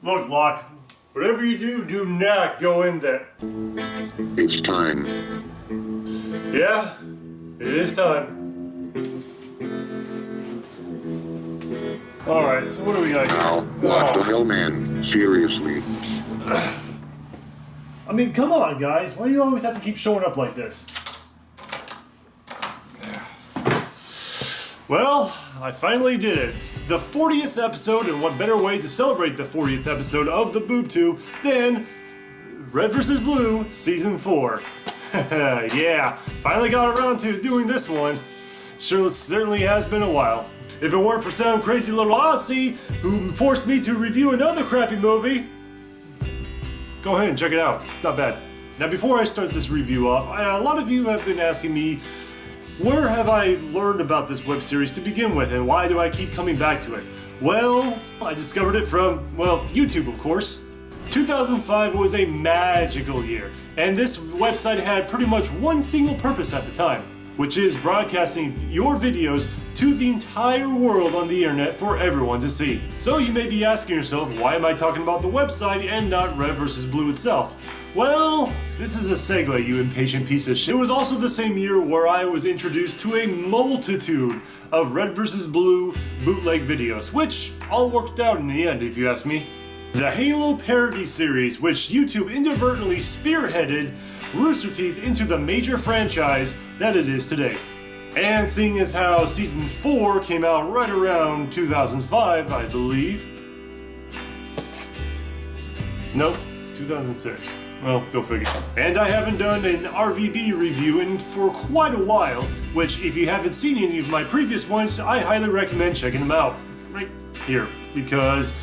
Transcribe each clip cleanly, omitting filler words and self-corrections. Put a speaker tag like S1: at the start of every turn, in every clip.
S1: Look, Locke, whatever you do, do not go in there.
S2: It's time.
S1: Yeah, it is time. Alright, so what do we got here?
S2: Now, what the hell, man? Seriously.
S1: I mean, come on, guys. Why do you always have to keep showing up like this? Well, I finally did it. The 40th episode, and what better way to celebrate the 40th episode of the Boob Tube than Red vs. Blue Season 4. Yeah, finally got around to doing this one. Sure, it certainly has been a while. If it weren't for some crazy little Aussie who forced me to review another crappy movie, go ahead and check it out. It's not bad. Now, before I start this review off, a lot of you have been asking me, where have I learned about this web series to begin with, and why do I keep coming back to it? Well, I discovered it from, well, YouTube, of course. 2005 was a magical year, and this website had pretty much one single purpose at the time, which is broadcasting your videos to the entire world on the internet for everyone to see. So you may be asking yourself, why am I talking about the website and not Red vs. Blue itself? Well, this is a segue, you impatient piece of shit. It was also the same year where I was introduced to a multitude of Red vs. Blue bootleg videos, which all worked out in the end, if you ask me. The Halo parody series, which YouTube inadvertently spearheaded Rooster Teeth into the major franchise that it is today. And seeing as how Season 4 came out right around 2005, I believe. Nope, 2006. Well, go figure. And I haven't done an RVB review for quite a while, which if you haven't seen any of my previous ones, I highly recommend checking them out. Right here. Because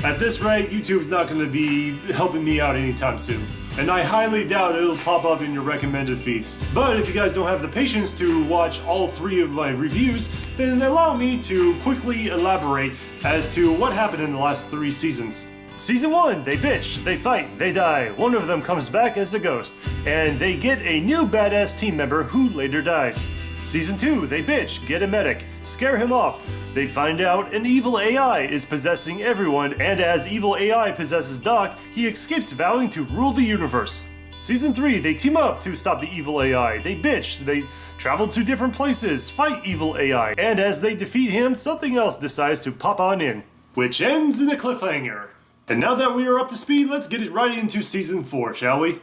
S1: at this rate, YouTube's not going to be helping me out anytime soon. And I highly doubt it'll pop up in your recommended feeds. But if you guys don't have the patience to watch all three of my reviews, then allow me to quickly elaborate as to what happened in the last 3 seasons. Season 1, they bitch, they fight, they die. One of them comes back as a ghost, and they get a new badass team member who later dies. Season 2, they bitch, get a medic, scare him off. They find out an evil AI is possessing everyone, and as evil AI possesses Doc, he escapes vowing to rule the universe. Season 3, they team up to stop the evil AI. They bitch, they travel to different places, fight evil AI, and as they defeat him, something else decides to pop on in, which ends in a cliffhanger. And now that we are up to speed, let's get it right into Season 4, shall we?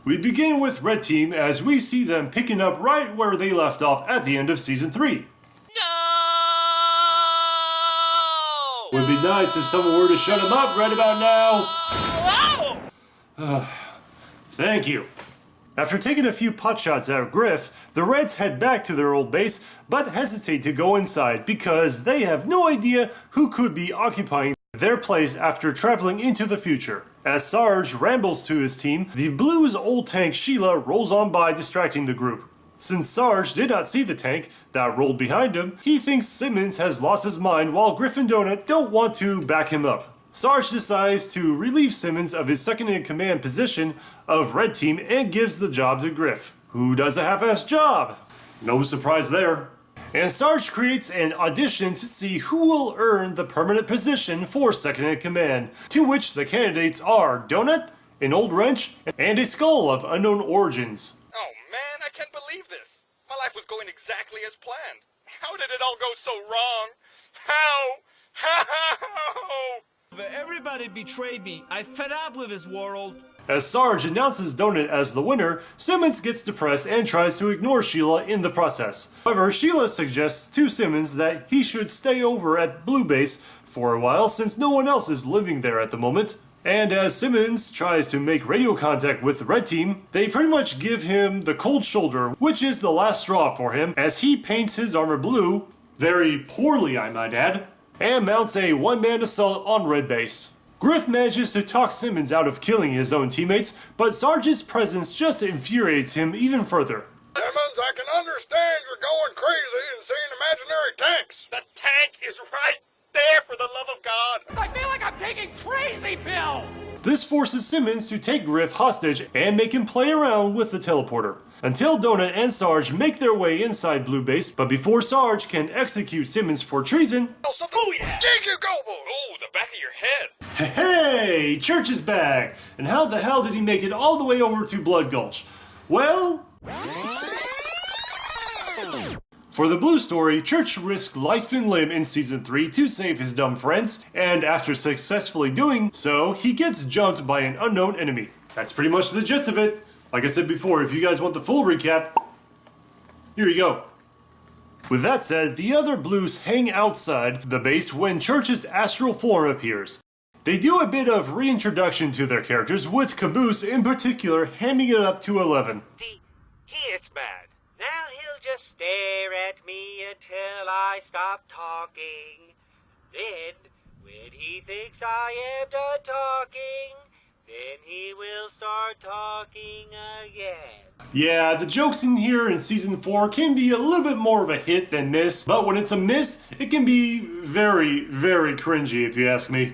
S1: We begin with Red Team as we see them picking up right where they left off at the end of Season 3. No! Would be nice if someone were to shut them up right about now. Thank you. After taking a few potshots at Griff, the Reds head back to their old base, but hesitate to go inside because they have no idea who could be occupying their place after traveling into the future. As Sarge rambles to his team, the Blues' old tank Sheila rolls on by, distracting the group. Since Sarge did not see the tank that rolled behind him, he thinks Simmons has lost his mind while Griff and Donut don't want to back him up. Sarge decides to relieve Simmons of his second-in-command position of Red Team and gives the job to Griff, who does a half-assed job. No surprise there. And Sarge creates an audition to see who will earn the permanent position for second-in-command, to which the candidates are Donut, an old wrench, and a skull of unknown origins.
S3: Oh man, I can't believe this. My life was going exactly as planned. How did it all go so wrong? How?
S4: Everybody betrayed me. I fed up with this world.
S1: As Sarge announces Donut as the winner, Simmons gets depressed and tries to ignore Sheila in the process. However, Sheila suggests to Simmons that he should stay over at Blue Base for a while since no one else is living there at the moment. And as Simmons tries to make radio contact with the Red Team, they pretty much give him the cold shoulder, which is the last straw for him as he paints his armor blue, very poorly I might add, and mounts a one-man assault on Red Base. Griff manages to talk Simmons out of killing his own teammates, but Sarge's presence just infuriates him even further.
S3: Simmons, I can understand you're going crazy and seeing imaginary tanks. The tank is right there, for the love of God.
S4: I feel like I'm taking crazy pills.
S1: This forces Simmons to take Griff hostage and make him play around with the teleporter, until Donut and Sarge make their way inside Blue Base, but before Sarge can execute Simmons for treason...
S3: Oh yeah! Dig you go, Boob! Oh, the back of your head.
S1: Hey, Church is back! And how the hell did he make it all the way over to Blood Gulch? Well, for the Blue story, Church risked life and limb in Season 3 to save his dumb friends, and after successfully doing so, he gets jumped by an unknown enemy. That's pretty much the gist of it. Like I said before, if you guys want the full recap, here you go. With that said, the other Blues hang outside the base when Church's astral form appears. They do a bit of reintroduction to their characters, with Caboose in particular hamming it up to 11.
S5: See, he is mad. Now he'll just stare at me until I stop talking. Then, when he thinks I am done talking, then he will start talking again.
S1: Yeah, the jokes in here in Season 4 can be a little bit more of a hit than miss, but when it's a miss, it can be very, very cringy if you ask me.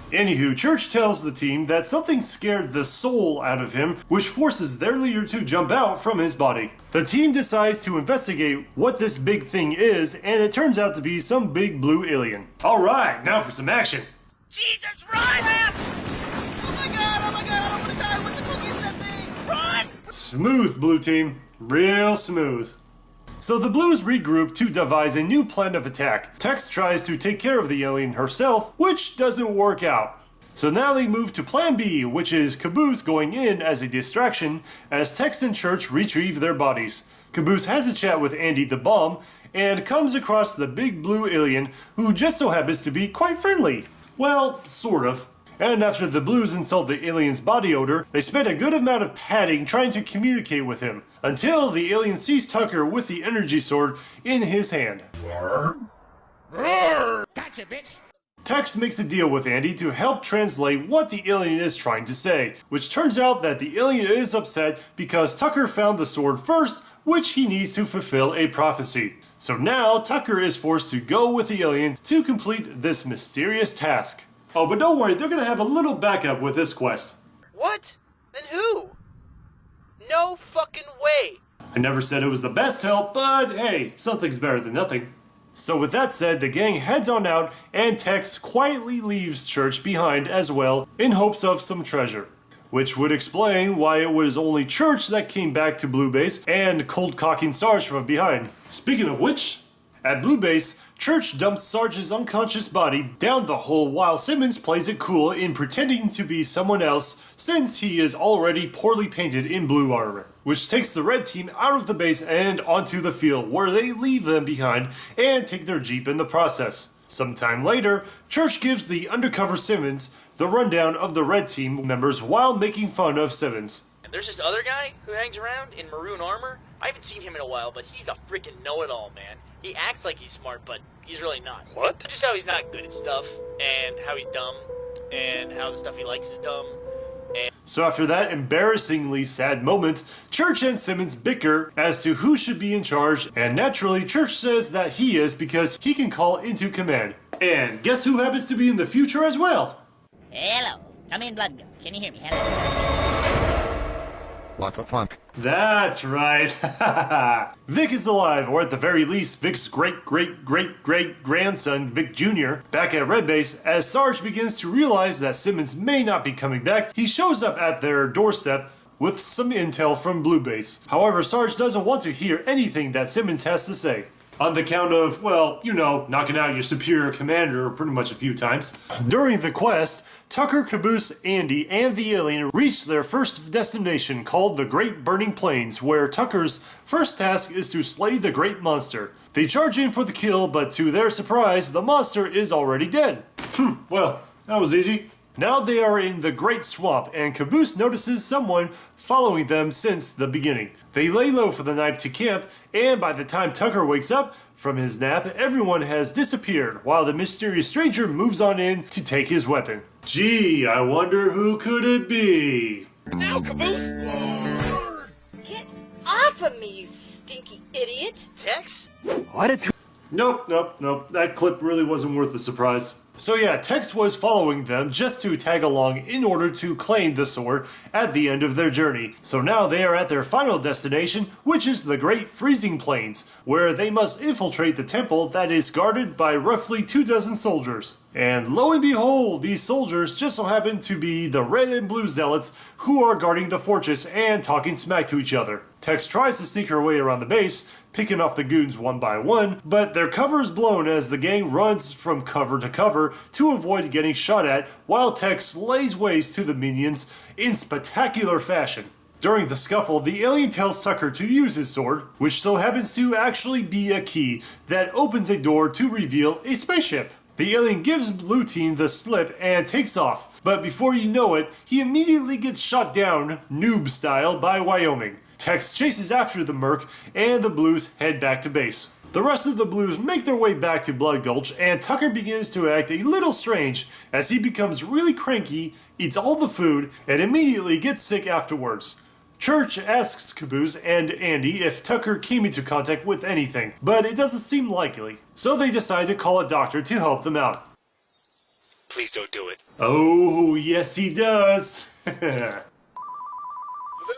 S1: Anywho, Church tells the team that something scared the soul out of him, which forces their leader to jump out from his body. The team decides to investigate what this big thing is, and it turns out to be some big blue alien. Alright, now for some action.
S4: Jesus, run!
S3: Oh my god, I'm gonna die. What the fuck is that thing? Run!
S1: Smooth, Blue team. Real smooth. So the Blues regroup to devise a new plan of attack. Tex tries to take care of the alien herself, which doesn't work out. So now they move to Plan B, which is Caboose going in as a distraction as Tex and Church retrieve their bodies. Caboose has a chat with Andy the Bomb and comes across the big blue alien who just so happens to be quite friendly. Well, sort of. And after the Blues insult the alien's body odor, they spend a good amount of padding trying to communicate with him, until the alien sees Tucker with the energy sword in his hand.
S4: Gotcha, bitch!
S1: Tex makes a deal with Andy to help translate what the alien is trying to say, which turns out that the alien is upset because Tucker found the sword first, which he needs to fulfill a prophecy. So now Tucker is forced to go with the alien to complete this mysterious task. Oh, but don't worry, they're gonna have a little backup with this quest.
S5: What? And who? No fucking way.
S1: I never said it was the best help, but hey, something's better than nothing. So with that said, the gang heads on out, and Tex quietly leaves Church behind as well, in hopes of some treasure. Which would explain why it was only Church that came back to Blue Base, and cold-cocking Sarge from behind. Speaking of which, at Blue Base, Church dumps Sarge's unconscious body down the hole while Simmons plays it cool in pretending to be someone else since he is already poorly painted in blue armor, which takes the red team out of the base and onto the field where they leave them behind and take their Jeep in the process. Sometime later, Church gives the undercover Simmons the rundown of the red team members while making fun of Simmons.
S5: And there's this other guy who hangs around in maroon armor. I haven't seen him in a while, but he's a freaking know-it-all, man. He acts like he's smart, but he's really not.
S3: What?
S5: Just how he's not good at stuff, and how he's dumb, and how the stuff he likes is dumb.
S1: So after that embarrassingly sad moment, Church and Simmons bicker as to who should be in charge, and naturally Church says that he is because he can call into command. And guess who happens to be in the future as well?
S6: Hello. Come in, Blood Guns. Can you hear me? Hello.
S2: What the fuck?
S1: That's right. Vic is alive, or at the very least, Vic's great-great-great-great-grandson, Vic Jr., back at Red Base. As Sarge begins to realize that Simmons may not be coming back, he shows up at their doorstep with some intel from Blue Base. However, Sarge doesn't want to hear anything that Simmons has to say. On the count of, well, you know, knocking out your superior commander pretty much a few times. During the quest, Tucker, Caboose, Andy, and the alien reach their first destination called the Great Burning Plains, where Tucker's first task is to slay the great monster. They charge in for the kill, but to their surprise, the monster is already dead. Well, that was easy. Now they are in the Great Swamp, and Caboose notices someone following them since the beginning. They lay low for the night to camp, and by the time Tucker wakes up from his nap, everyone has disappeared, while the mysterious stranger moves on in to take his weapon. Gee, I wonder who could it be?
S3: Now, Caboose!
S7: Get off of me, you stinky idiot!
S5: Tex?
S1: Nope. That clip really wasn't worth the surprise. So yeah, Tex was following them just to tag along in order to claim the sword at the end of their journey. So now they are at their final destination, which is the Great Freezing Plains, where they must infiltrate the temple that is guarded by roughly 24 soldiers. And lo and behold, these soldiers just so happen to be the red and blue zealots who are guarding the fortress and talking smack to each other. Tex tries to sneak her way around the base, picking off the goons one by one, but their cover is blown as the gang runs from cover to cover to avoid getting shot at, while Tex lays waste to the minions in spectacular fashion. During the scuffle, the alien tells Tucker to use his sword, which so happens to actually be a key that opens a door to reveal a spaceship. The alien gives Blue Team the slip and takes off, but before you know it, he immediately gets shot down, noob style, by Wyoming. Tex chases after the merc, and the Blues head back to base. The rest of the Blues make their way back to Blood Gulch, and Tucker begins to act a little strange as he becomes really cranky, eats all the food, and immediately gets sick afterwards. Church asks Caboose and Andy if Tucker came into contact with anything, but it doesn't seem likely. So they decide to call a doctor to help them out.
S3: Please don't do it.
S1: Oh, yes he does.
S3: For the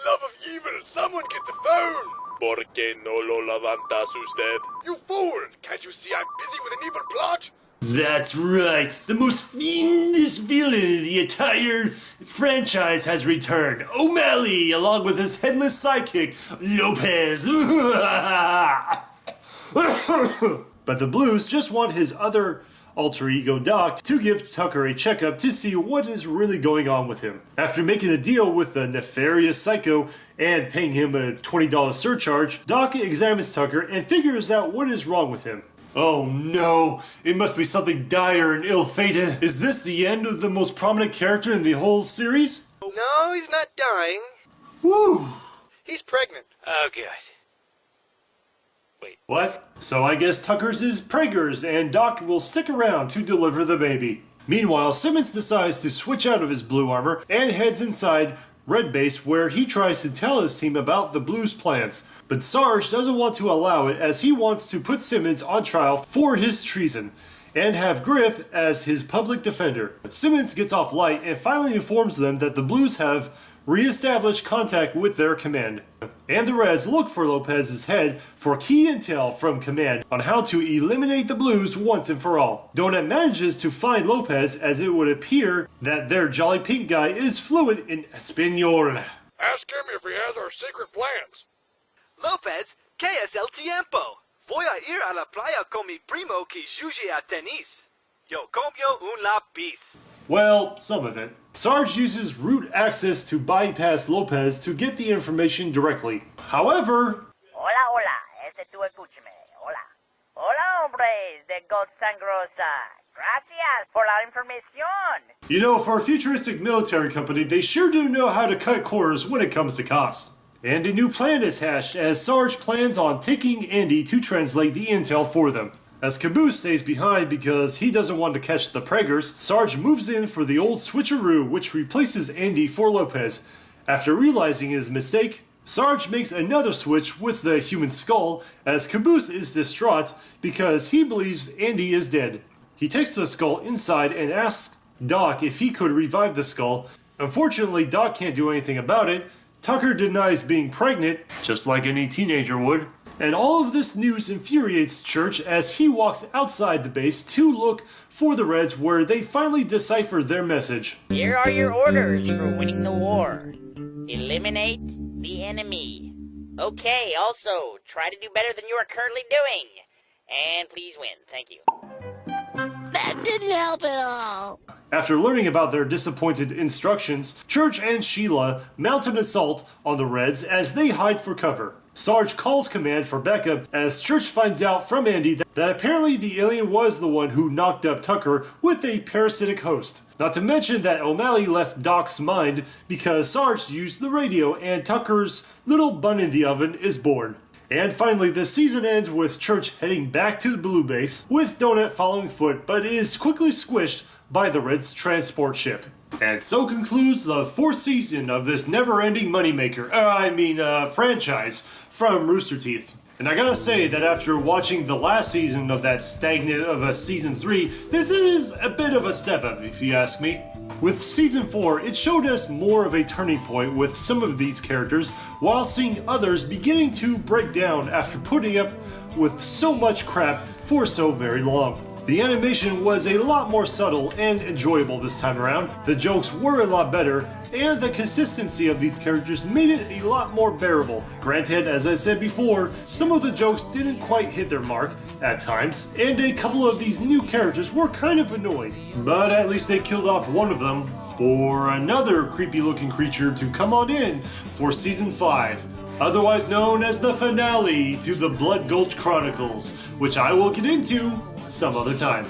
S3: love of evil, someone get the phone! ¿Por qué no lo levantas usted? You fool! Can't you see I'm busy with an evil plot?
S1: That's right. The most fiendish villain in the entire franchise has returned. O'Malley, along with his headless sidekick, Lopez. But the Blues just want his other alter ego Doc to give Tucker a checkup to see what is really going on with him. After making a deal with the nefarious psycho and paying him a $20 surcharge, Doc examines Tucker and figures out what is wrong with him. Oh no, it must be something dire and ill-fated. Is this the end of the most prominent character in the whole series?
S3: No, he's not dying.
S1: Woo!
S3: He's pregnant. Oh, good. Wait.
S1: What? So I guess Tucker's is Prager's and Doc will stick around to deliver the baby. Meanwhile, Simmons decides to switch out of his blue armor and heads inside Red Base, where he tries to tell his team about the Blues' plans. But Sarge doesn't want to allow it, as he wants to put Simmons on trial for his treason and have Griff as his public defender. Simmons gets off light and finally informs them that the Blues have re-established contact with their command. And the Reds look for Lopez's head for key intel from command on how to eliminate the Blues once and for all. Donut manages to find Lopez, as it would appear that their jolly pink guy is fluent in Espanol.
S3: Ask him if he has our secret plans.
S8: Lopez, ¿qué es el tiempo? Voy a ir a la playa con mi primo que jugue a tenis. Yo cambio un lápiz.
S1: Well, some of it. Sarge uses root access to bypass Lopez to get the information directly. However...
S6: Hola, hola. Tu escúchame. Hola. Hola, hombres de Gold Sangrosa. Gracias por la información.
S1: You know, for a futuristic military company, they sure do know how to cut corners when it comes to cost. And a new plan is hatched as Sarge plans on taking Andy to translate the intel for them. As Caboose stays behind because he doesn't want to catch the Praegers, Sarge moves in for the old switcheroo, which replaces Andy for Lopez. After realizing his mistake, Sarge makes another switch with the human skull, as Caboose is distraught because he believes Andy is dead. He takes the skull inside and asks Doc if he could revive the skull. Unfortunately, Doc can't do anything about it. Tucker denies being pregnant, just like any teenager would. And all of this news infuriates Church as he walks outside the base to look for the Reds, where they finally decipher their message.
S6: Here are your orders for winning the war. Eliminate the enemy. Okay, also, try to do better than you are currently doing. And please win. Thank you.
S4: That didn't help at all.
S1: After learning about their disappointed instructions, Church and Sheila mount an assault on the Reds as they hide for cover. Sarge calls command for backup as Church finds out from Andy that apparently the alien was the one who knocked up Tucker with a parasitic host. Not to mention that O'Malley left Doc's mind because Sarge used the radio and Tucker's little bun in the oven is born. And finally, the season ends with Church heading back to the Blue Base, with Donut following foot, but is quickly squished by the Reds' transport ship. And so concludes the 4th season of this never-ending moneymaker, franchise from Rooster Teeth. And I gotta say that after watching the last season of that season 3, this is a bit of a step up if you ask me. With season 4, it showed us more of a turning point with some of these characters, while seeing others beginning to break down after putting up with so much crap for so very long. The animation was a lot more subtle and enjoyable this time around, the jokes were a lot better, and the consistency of these characters made it a lot more bearable. Granted, as I said before, some of the jokes didn't quite hit their mark at times, and a couple of these new characters were kind of annoying. But at least they killed off one of them for another creepy looking creature to come on in for season 5. Otherwise known as the finale to the Blood Gulch Chronicles, which I will get into some other time.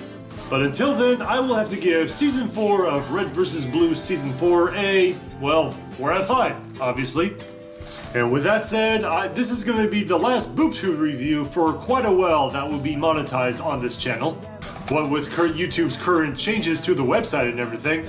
S1: But until then, I will have to give Season 4 of Red vs. Blue Season 4 a, well, 4 out of 5, obviously. And with that said, this is going to be the last BoobTube review for quite a while that will be monetized on this channel. What with YouTube's current changes to the website and everything,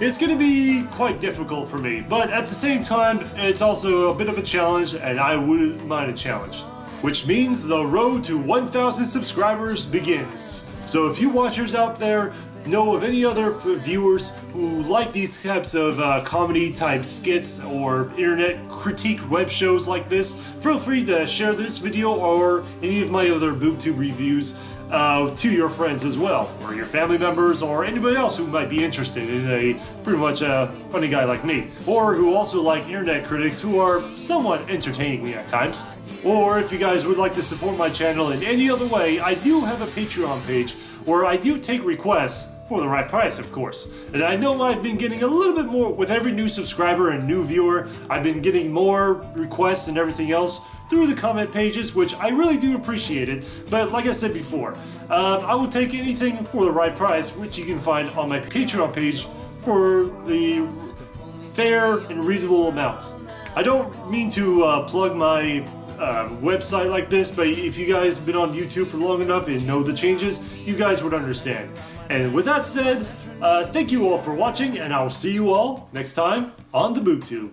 S1: it's going to be quite difficult for me. But at the same time, it's also a bit of a challenge, and I wouldn't mind a challenge. Which means the road to 1,000 subscribers begins. So if you watchers out there know of any other viewers who like these types of comedy type skits or internet critique web shows like this, feel free to share this video or any of my other BoobTube reviews to your friends as well, or your family members, or anybody else who might be interested in a pretty much a funny guy like me, or who also like internet critics who are somewhat entertaining me at times. Or if you guys would like to support my channel in any other way, I do have a Patreon page where I do take requests for the right price, of course. And I know I've been getting a little bit more with every new subscriber and new viewer. I've been getting more requests and everything else through the comment pages, which I really do appreciate it. But like I said before, I will take anything for the right price, which you can find on my Patreon page for the fair and reasonable amount. I don't mean to plug my website like this, but if you guys have been on YouTube for long enough and know the changes, you guys would understand. And with that said, thank you all for watching, and I will see you all next time on the BoobTube.